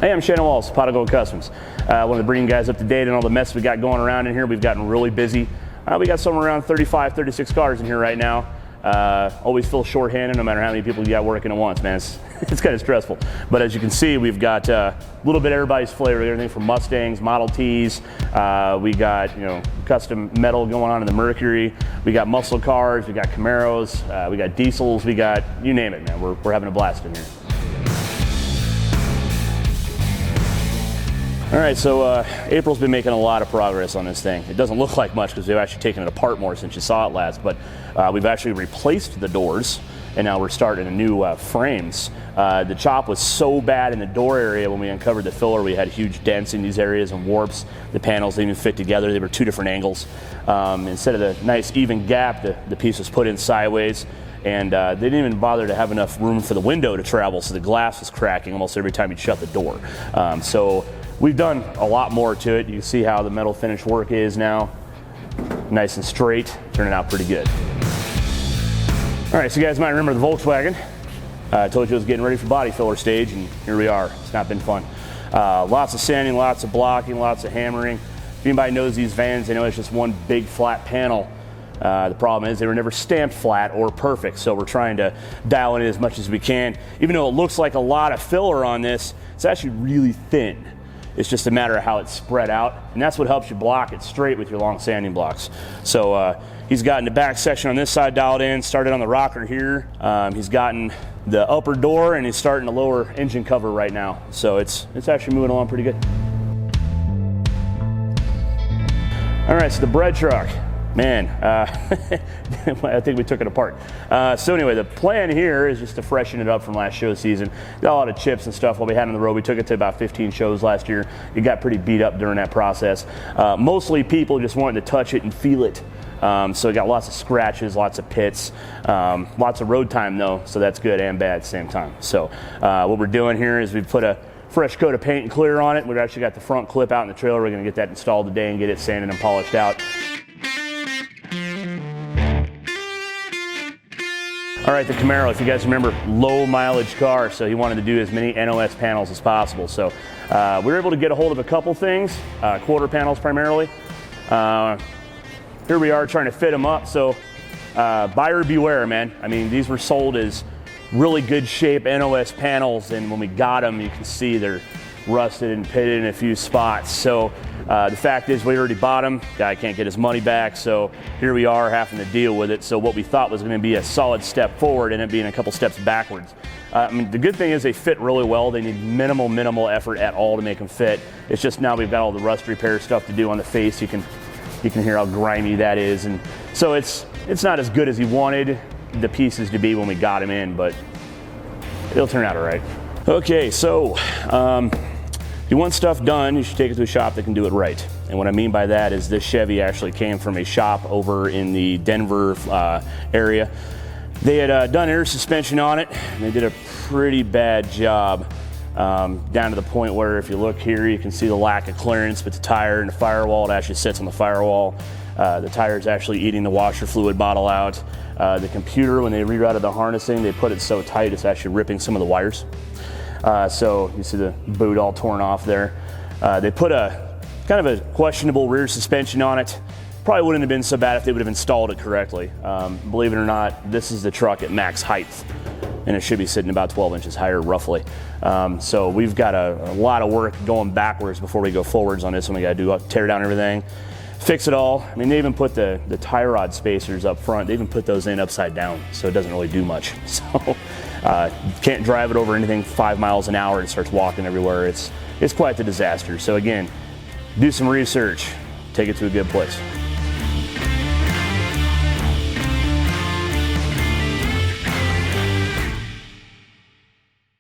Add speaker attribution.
Speaker 1: Hey, I'm Shannon Walls, Pot of Gold Customs. I wanted to bring you guys up to date on all the mess we got going around in here. We've gotten really busy. We got somewhere around 35, 36 cars in here right now. Always feel short-handed no matter how many people you got working at once, man. It's kind of stressful. But as you can see, we've got a little bit of everybody's flavor. Everything from Mustangs, Model Ts. We got custom metal going on in the Mercury. We got muscle cars. We got Camaros. We got diesels. We got you name it, man. We're having a blast in here. All right, so April's been making a lot of progress on this thing. It doesn't look like much because we've actually taken it apart more since you saw it last, but we've actually replaced the doors, and now we're starting new frames. The chop was so bad in the door area when we uncovered the filler. We had huge dents in these areas and warps. The panels didn't even fit together. They were two different angles. Instead of the nice even gap, the piece was put in sideways. And they didn't even bother to have enough room for the window to travel, so the glass was cracking almost every time you'd shut the door. So we've done a lot more to it. You can see how the metal finish work is now. Nice and straight, turning out pretty good. All right, so you guys might remember the Volkswagen. I told you I was getting ready for body filler stage, and here we are. It's not been fun. Lots of sanding, lots of blocking, lots of hammering. If anybody knows these vans, they know it's just one big flat panel. The problem is they were never stamped flat or perfect, so we're trying to dial in as much as we can. Even though it looks like a lot of filler on this, it's actually really thin. It's just a matter of how it's spread out, and that's what helps you block it straight with your long sanding blocks. So he's gotten the back section on this side dialed in, started on the rocker here. He's gotten the upper door, and he's starting the lower engine cover right now. So it's actually moving along pretty good. All right, so the bread truck. Man, I think we took it apart. So anyway, the plan here is just to freshen it up from last show season. Got a lot of chips and stuff while we had on the road. We took it to about 15 shows last year. It got pretty beat up during that process. Mostly people just wanted to touch it and feel it. So it got lots of scratches, lots of pits, lots of road time though, so that's good and bad at the same time. So what we're doing here is we've put a fresh coat of paint and clear on it. We've actually got the front clip out in the trailer. We're gonna get that installed today and get it sanded and polished out. All right, the Camaro, if you guys remember, low mileage car, so he wanted to do as many NOS panels as possible. So we were able to get a hold of a couple things, quarter panels primarily. Here we are trying to fit them up, so buyer beware, man. I mean, these were sold as really good shape NOS panels, and when we got them, you can see they're rusted and pitted in a few spots. So the fact is we already bought them. Guy can't get his money back, so here we are having to deal with it. So what we thought was going to be a solid step forward ended up being a couple steps backwards. I mean, the good thing is they fit really well. They need minimal effort at all to make them fit. It's just now we've got all the rust repair stuff to do on the face. You can hear how grimy that is, and so it's not as good as he wanted the pieces to be when we got him in, but it'll turn out all right. Okay, so if you want stuff done, you should take it to a shop that can do it right. And what I mean by that is this Chevy actually came from a shop over in the Denver area. They had done air suspension on it, and they did a pretty bad job, down to the point where if you look here, you can see the lack of clearance with the tire and the firewall. It actually sits on the firewall. The tire is actually eating the washer fluid bottle out. The computer, when they rerouted the harnessing, they put it so tight it's actually ripping some of the wires. So you see the boot all torn off there. They put a kind of a questionable rear suspension on it. Probably wouldn't have been so bad if they would have installed it correctly. Believe it or not, this is the truck at max height, and it should be sitting about 12 inches higher roughly. So we've got a lot of work going backwards before we go forwards on this one. We got to do tear down everything, fix it all. I mean, they even put the tie rod spacers up front. They even put those in upside down, so it doesn't really do much. So can't drive it over anything 5 miles an hour. It starts walking everywhere. It's quite the disaster. So again, do some research, take it to a good place.